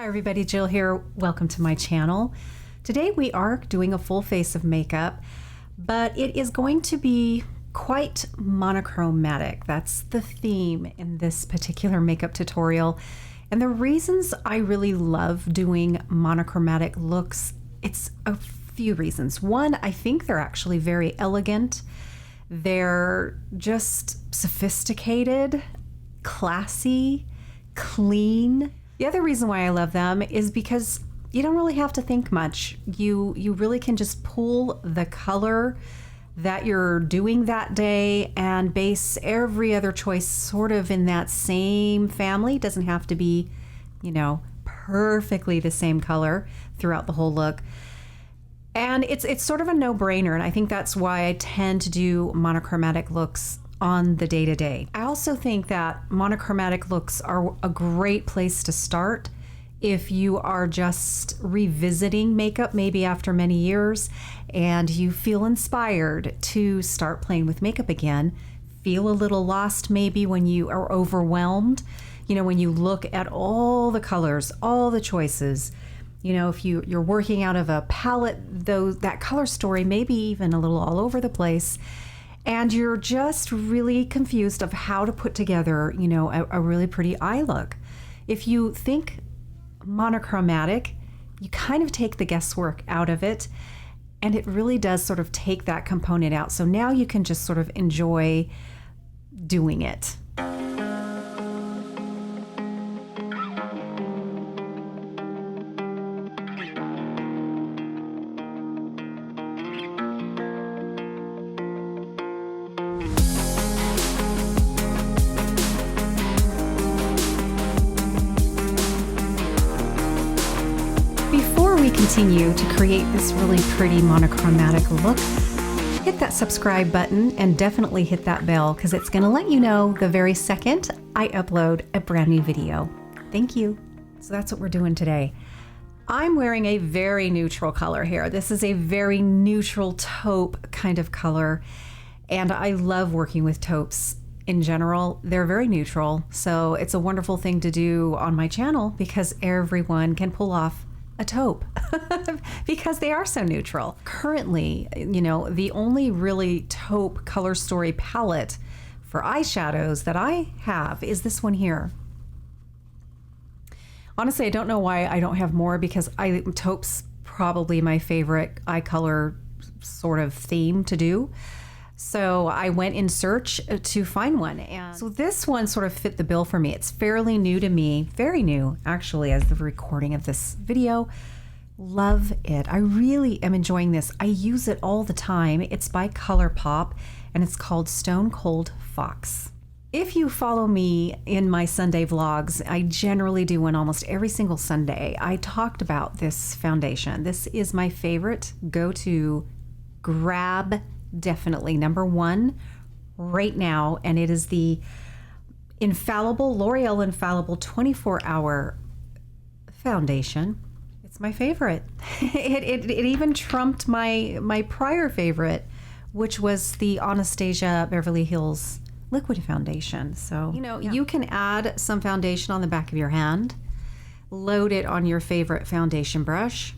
everybody, Jill here. Welcome to my channel. Today we are doing a full face of makeup, but it is going to be quite monochromatic. That's the theme in this particular makeup tutorial. And the reasons I really love doing monochromatic looks, it's a few reasons. One, I think they're actually very elegant. They're just sophisticated, classy, clean. The other reason why I love them is because you don't really have to think much. You really can just pull the color that you're doing that day and base every other choice sort of in that same family. It doesn't have to be, you know, perfectly the same color throughout the whole look. And it's sort of a no-brainer, and I think that's why I tend to do monochromatic looks on the day-to-day. I also think that monochromatic looks are a great place to start if you are just revisiting makeup maybe after many years and you feel inspired to start playing with makeup again. Feel a little lost maybe when you are overwhelmed, you know, when you look at all the colors, all the choices. You know, if you're working out of a palette, though, that color story may be even a little all over the place, and you're just really confused of how to put together, you know, a really pretty eye look. If you think monochromatic, you kind of take the guesswork out of it, and it really does sort of take that component out. So now you can just sort of enjoy doing it. Continue to create this really pretty monochromatic look, hit that subscribe button and definitely hit that bell because it's going to let you know the very second I upload a brand new video. Thank you. So that's what we're doing today. I'm wearing a very neutral color here. This is a very neutral taupe kind of color, and I love working with taupes in general. They're very neutral, so it's a wonderful thing to do on my channel because everyone can pull off a taupe because they are so neutral. Currently, you know, the only really taupe color story palette for eyeshadows that I have is this one here. Honestly, I don't know why I don't have more because taupe's probably my favorite eye color sort of theme to do. So I went in search to find one. And so this one sort of fit the bill for me. It's fairly new to me, very new actually as the recording of this video. Love it. I really am enjoying this. I use it all the time. It's by ColourPop and it's called Stone Cold Fox. If you follow me in my Sunday vlogs, I generally do one almost every single Sunday. I talked about this foundation. This is my favorite go-to grab, definitely number one right now, and it is the Infallible, L'Oreal Infallible 24-hour foundation. It's my favorite. It even trumped my prior favorite, which was the Anastasia Beverly Hills liquid foundation. So, you know, you can add some foundation on the back of your hand, load it on your favorite foundation brush.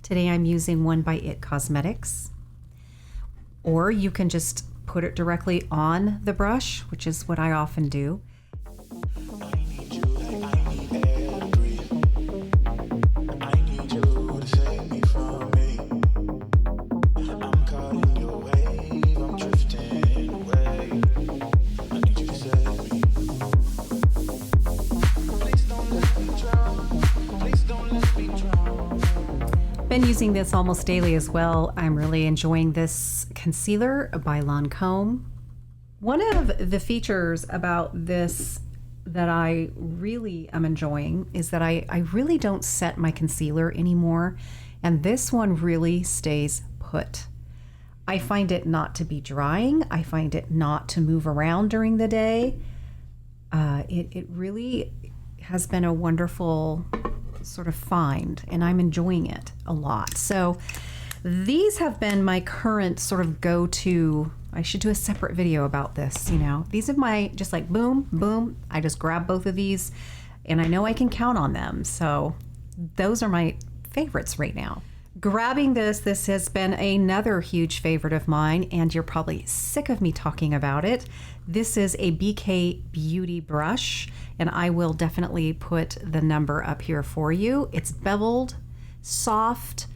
Today I'm using one by It Cosmetics. Or you can just put it directly on the brush, which is what I often do. Been using this almost daily as well. I'm really enjoying this concealer by Lancome. One of the features about this that I really am enjoying is that I really don't set my concealer anymore, and this one really stays put. I find it not to be drying. I find it not to move around during the day. It really has been a wonderful sort of find, and I'm enjoying it a lot. So these have been my current sort of go-to. I should do a separate video about this, you know. These are my, just like boom, boom. I just grab both of these and I know I can count on them. So those are my favorites right now. Grabbing this has been another huge favorite of mine, and you're probably sick of me talking about it. This is a BK Beauty brush, and I will definitely put the number up here for you. It's beveled, soft,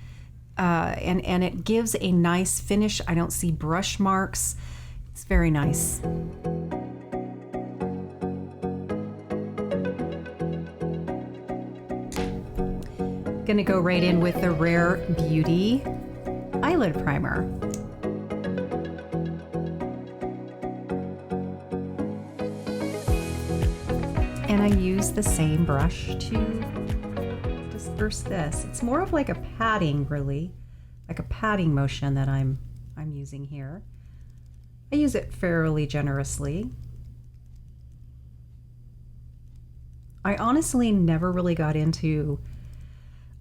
and it gives a nice finish. I don't see brush marks. It's very nice. Gonna go right in with the Rare Beauty eyelid primer. And I use the same brush to disperse this. It's more of like a patting, really, like a patting motion that I'm using here. I use it fairly generously. I honestly never really got into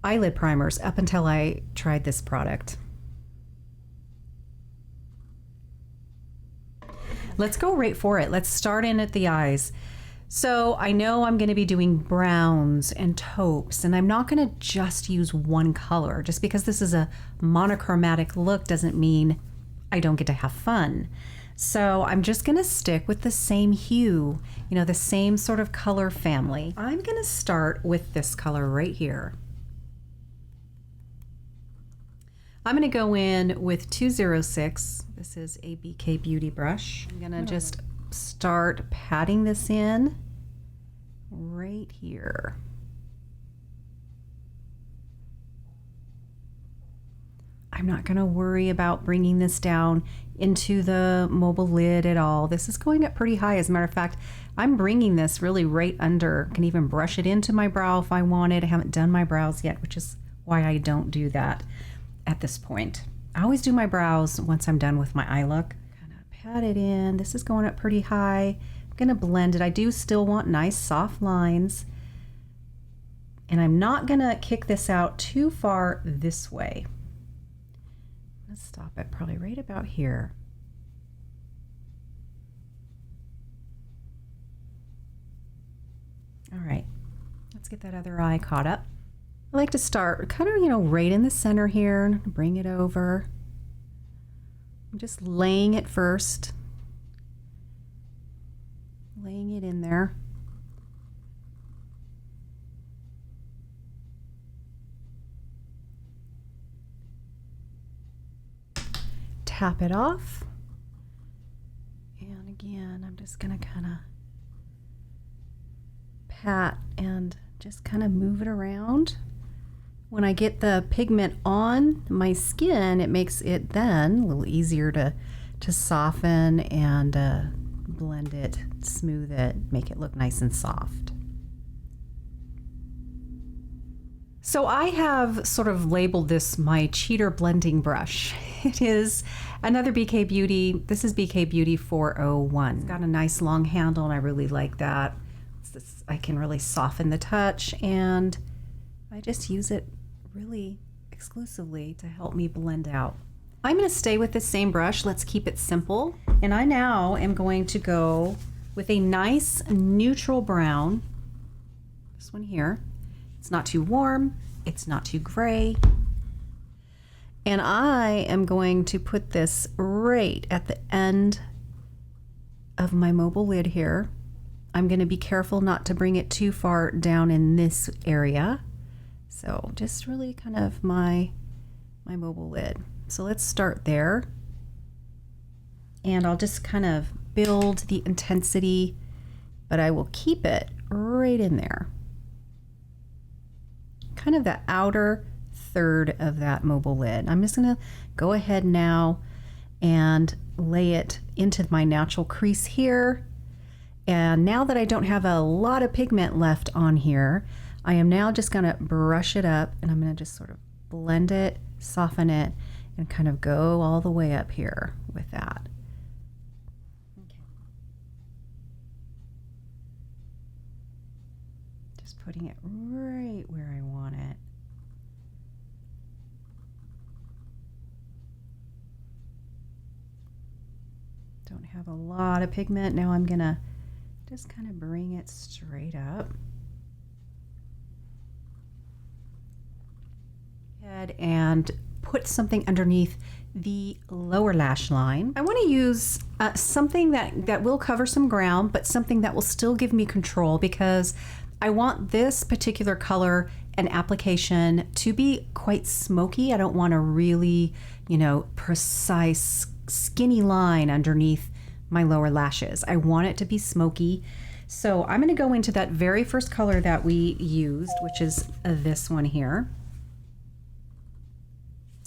eyelid primers up until I tried this product. Let's go right for it. Let's start in at the eyes. So I know I'm going to be doing browns and taupes, and I'm not going to just use one color. Just because this is a monochromatic look doesn't mean I don't get to have fun. So I'm just going to stick with the same hue, you know, the same sort of color family. I'm going to start with this color right here. I'm going to go in with 206. This is a BK Beauty brush. I'm going to just start patting this in right here. I'm not going to worry about bringing this down into the mobile lid at all. This is going up pretty high. As a matter of fact, I'm bringing this really right under. I can even brush it into my brow if I wanted. I haven't done my brows yet, which is why I don't do that at this point. I always do my brows once I'm done with my eye look. Kind of pat it in. This is going up pretty high. I'm going to blend it. I do still want nice soft lines. And I'm not going to kick this out too far this way. Let's stop it probably right about here. All right, let's get that other eye caught up. I like to start kind of, you know, right in the center here and bring it over. I'm just laying it first. Laying it in there. Tap it off. And again, I'm just going to kind of pat and just kind of move it around. When I get the pigment on my skin, it makes it then a little easier to soften and blend it, smooth it, make it look nice and soft. So I have sort of labeled this my cheater blending brush. It is another BK Beauty. This is BK Beauty 401. It's got a nice long handle and I really like that. I can really soften the touch, and I just use it really exclusively to help me blend out. I'm going to stay with the same brush. Let's keep it simple. And I now am going to go with a nice neutral brown. This one here. It's not too warm. It's not too gray. And I am going to put this right at the end of my mobile lid here. I'm going to be careful not to bring it too far down in this area. So just really kind of my mobile lid. So let's start there. And I'll just kind of build the intensity, but I will keep it right in there. Kind of the outer third of that mobile lid. I'm just going to go ahead now and lay it into my natural crease here. And now that I don't have a lot of pigment left on here, I am now just going to brush it up, and I'm going to just sort of blend it, soften it, and kind of go all the way up here with that. Okay. Just putting it right where I want it. Don't have a lot of pigment. Now I'm going to just kind of bring it straight up. ahead and put something underneath the lower lash line. I want to use something that will cover some ground, but something that will still give me control, because I want this particular color and application to be quite smoky. I don't want a really, you know, precise skinny line underneath my lower lashes. I want it to be smoky. So I'm going to go into that very first color that we used, which is this one here.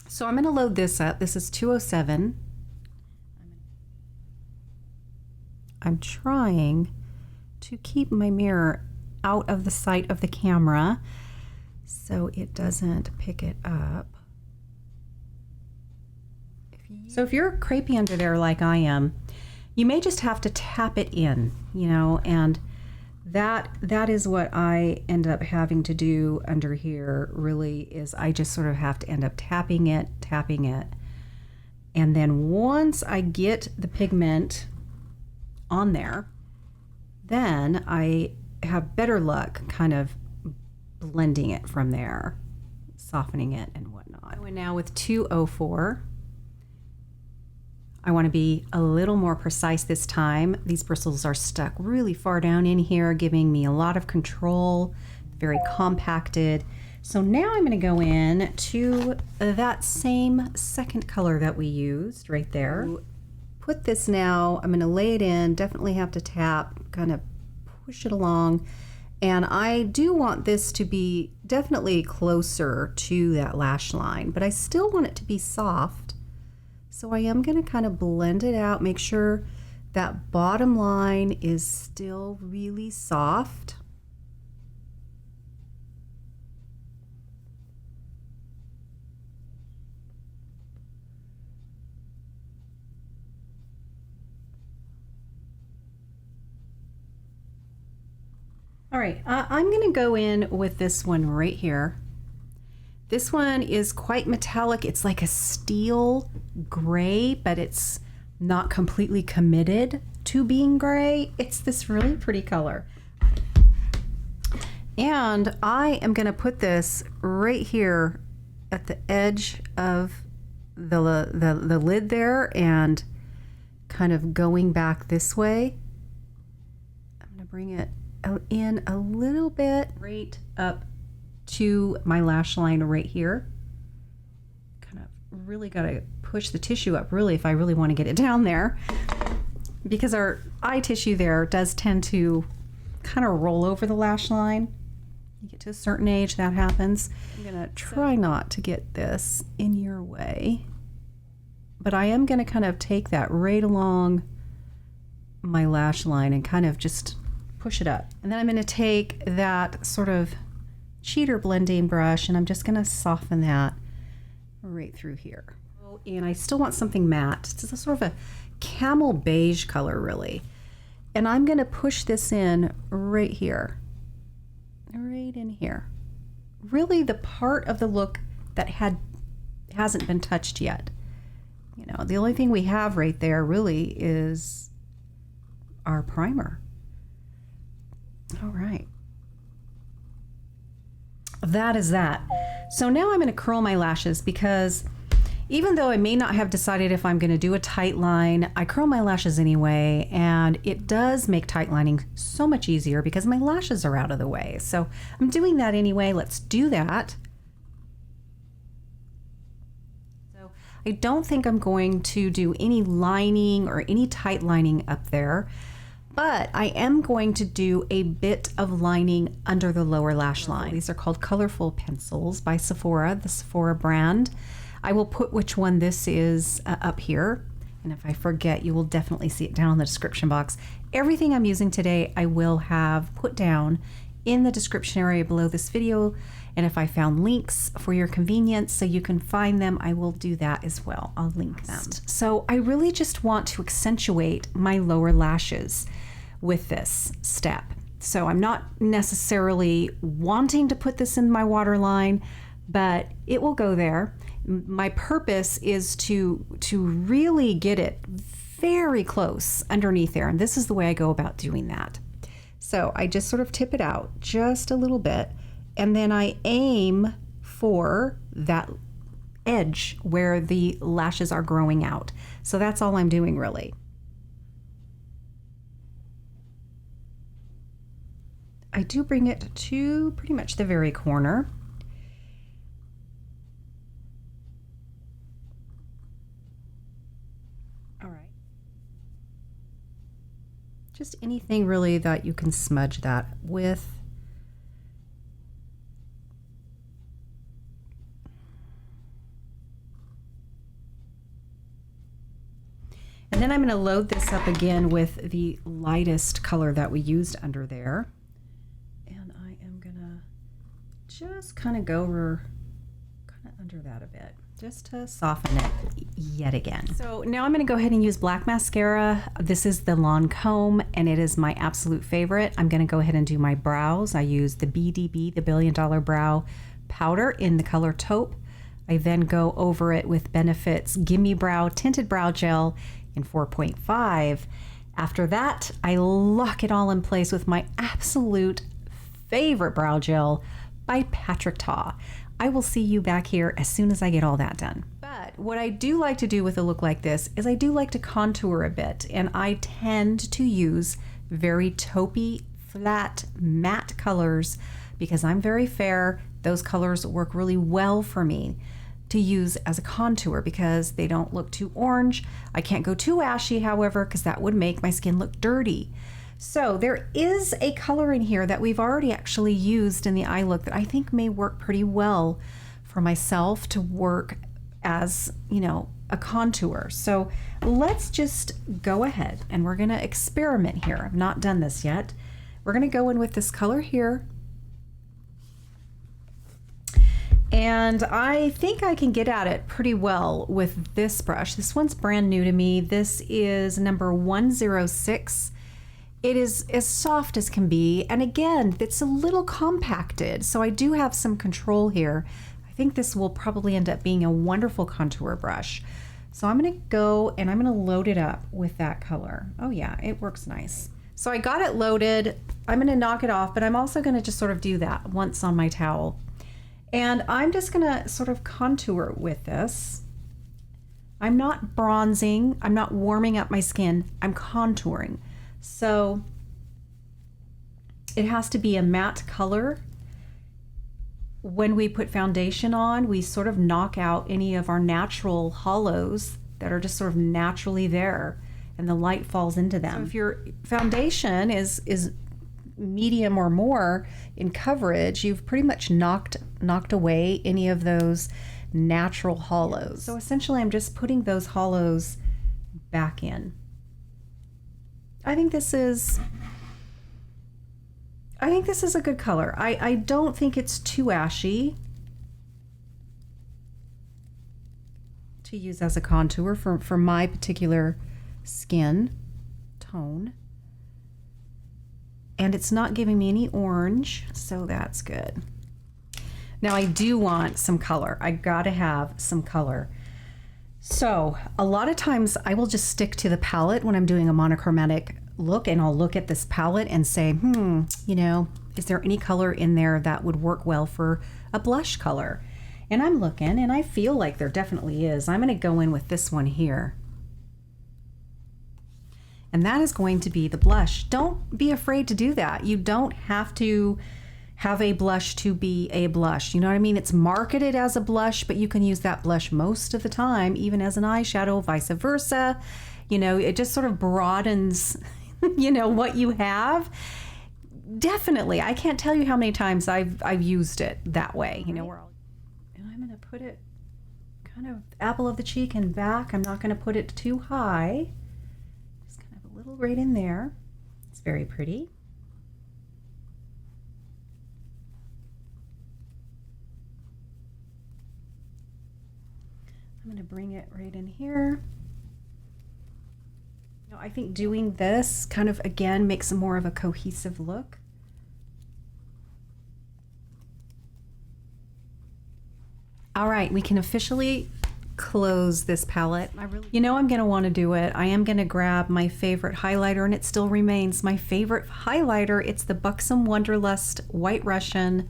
So I'm going to load this up. This is 207. I'm trying to keep my mirror out of the sight of the camera so it doesn't pick it up. So if you're crepey under there like I am, you may just have to tap it in, you know, and that is what I end up having to do under here, really, is I just sort of have to end up tapping it. And then once I get the pigment on there, then I have better luck kind of blending it from there, softening it and whatnot. And now with 204, I want to be a little more precise this time. These bristles are stuck really far down in here, giving me a lot of control, very compacted. So now I'm going to go in to that same second color that we used right there. Put this now, I'm going to lay it in, definitely have to tap, kind of push it along. And I do want this to be definitely closer to that lash line, but I still want it to be soft. So I am going to kind of blend it out, make sure that bottom line is still really soft. All right, I'm going to go in with this one right here. This one is quite metallic. It's like a steel gray, but it's not completely committed to being gray. It's this really pretty color. And I am going to put this right here at the edge of the lid there, and kind of going back this way. I'm going to bring it in a little bit right up to my lash line right here. Kind of really got to push the tissue up, really, if I really want to get it down there, because our eye tissue there does tend to kind of roll over the lash line. You get to a certain age, that happens. I'm gonna try not to get this in your way, but I am gonna kind of take that right along my lash line and kind of just push it up. And then I'm gonna take that sort of cheater blending brush, and I'm just going to soften that right through here. And I still want something matte. It's a sort of a camel beige color, really. And I'm going to push this in right here, right in here. Really the part of the look that hasn't been touched yet. You know, the only thing we have right there really is our primer. All right. That is that. So now I'm going to curl my lashes, because even though I may not have decided if I'm going to do a tight line, I curl my lashes anyway, and it does make tight lining so much easier because my lashes are out of the way. So I'm doing that anyway. Let's do that. So I don't think I'm going to do any lining or any tight lining up there, but I am going to do a bit of lining under the lower lash line. These are called Colorful Pencils by Sephora, the Sephora brand. I will put which one this is up here, and if I forget, you will definitely see it down in the description box. Everything I'm using today I will have put down in the description area below this video, and if I found links for your convenience so you can find them, I will do that as well. I'll link them. So I really just want to accentuate my lower lashes with this step. So I'm not necessarily wanting to put this in my waterline, but it will go there. My purpose is to really get it very close underneath there, and this is the way I go about doing that. So I just sort of tip it out just a little bit, and then I aim for that edge where the lashes are growing out. So that's all I'm doing really. I do bring it to pretty much the very corner. All right. Just anything really that you can smudge that with. And then I'm going to load this up again with the lightest color that we used under there. And I am going to just kind of go under that a bit, just to soften it yet again. So now I'm going to go ahead and use black mascara. This is the Lancome, and it is my absolute favorite. I'm going to go ahead and do my brows. I use the BDB, the Billion Dollar Brow Powder in the color Taupe. I then go over it with Benefit's Gimme Brow Tinted Brow Gel in 4.5. After that, I lock it all in place with my absolute favorite brow gel by Patrick Ta. I will see you back here as soon as I get all that done. But what I do like to do with a look like this is I do like to contour a bit, and I tend to use very taupey, flat, matte colors because I'm very fair. Those colors work really well for me to use as a contour because they don't look too orange. I can't go too ashy, however, because that would make my skin look dirty. So there is a color in here that we've already actually used in the eye look that I think may work pretty well for myself to work as, you know, a contour. So let's just go ahead and we're gonna experiment here. I've not done this yet. We're gonna go in with this color here. And I think I can get at it pretty well with this brush. This one's brand new to me. This is number 106. It is as soft as can be. And again, it's a little compacted. So I do have some control here. I think this will probably end up being a wonderful contour brush. So I'm gonna go and I'm gonna load it up with that color. Oh yeah, it works nice. So I got it loaded. I'm gonna knock it off, but I'm also gonna just sort of do that once on my towel. And I'm just gonna sort of contour with this. I'm not bronzing, I'm not warming up my skin, I'm contouring. So it has to be a matte color. When we put foundation on, we sort of knock out any of our natural hollows that are just sort of naturally there, and the light falls into them. So if your foundation is medium or more in coverage, you've pretty much knocked away any of those natural hollows. So essentially I'm just putting those hollows back in. I think this is a good color. I don't think it's too ashy to use as a contour for my particular skin tone. And it's not giving me any orange, so that's good. Now I do want some color. I gotta have some color. So a lot of times I will just stick to the palette when I'm doing a monochromatic look, and I'll look at this palette and say, you know, is there any color in there that would work well for a blush color? And I'm looking and I feel like there definitely is. I'm gonna go in with this one here. And that is going to be the blush. Don't be afraid to do that. You don't have to have a blush to be a blush. You know what I mean? It's marketed as a blush, but you can use that blush most of the time, even as an eyeshadow, vice versa. You know, it just sort of broadens, you know, what you have. Definitely. I can't tell you how many times I've used it that way. You know, and I'm going to put it kind of apple of the cheek and back. I'm not going to put it too high. Right in there. It's very pretty. I'm going to bring it right in here. Now, I think doing this kind of again makes more of a cohesive look. All right, we can officially close this palette. You know I'm going to want to do it. I am going to grab my favorite highlighter, and it still remains my favorite highlighter. It's the Buxom Wonderlust White Russian.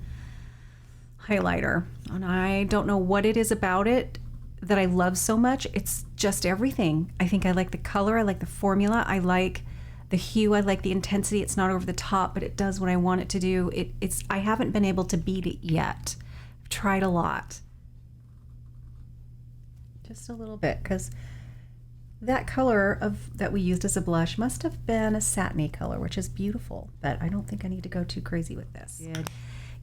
highlighter. And I don't know what it is about it that I love so much. It's just everything. I think I like the color. I like the formula. I like the hue. I like the intensity. It's not over the top, but it does what I want it to do. I haven't been able to beat it yet. I've tried a lot. Just a little bit, because that color that we used as a blush must have been a satiny color, which is beautiful, but I don't think I need to go too crazy with this. Yeah.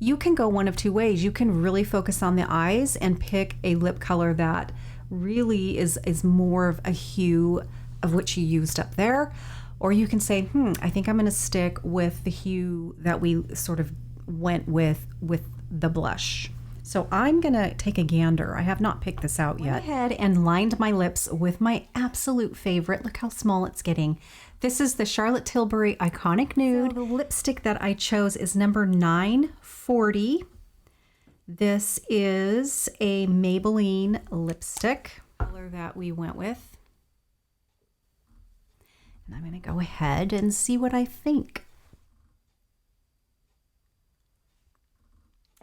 You can go one of two ways. You can really focus on the eyes and pick a lip color that really is more of a hue of which you used up there. Or you can say, I think I'm going to stick with the hue that we sort of went with the blush. So I'm going to take a gander. I have not picked this out yet. Went ahead and lined my lips with my absolute favorite. Look how small it's getting. This is the Charlotte Tilbury Iconic Nude. So the lipstick that I chose is number 940. This is a Maybelline lipstick, color that we went with. And I'm going to go ahead and see what I think.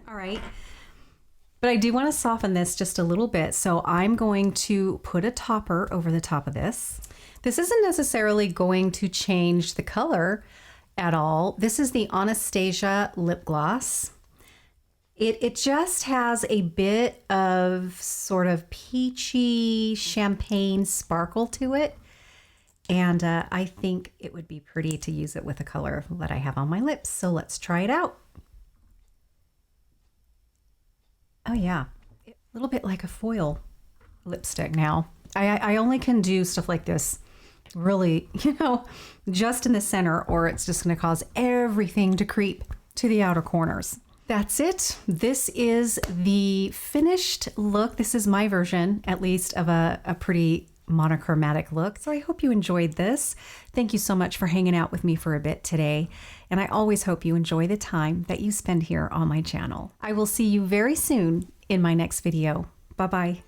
All right. But I do want to soften this just a little bit. So I'm going to put a topper over the top of this. This isn't necessarily going to change the color at all. This is the Anastasia lip gloss. It just has a bit of sort of peachy champagne sparkle to it. And I think it would be pretty to use it with the color that I have on my lips. So let's try it out. Oh yeah, a little bit like a foil lipstick now. I only can do stuff like this really, just in the center, or it's just going to cause everything to creep to the outer corners. That's it. This is the finished look. This is my version, at least, of a pretty monochromatic look. So I hope you enjoyed this. Thank you so much for hanging out with me for a bit today. And I always hope you enjoy the time that you spend here on my channel. I will see you very soon in my next video. Bye-bye.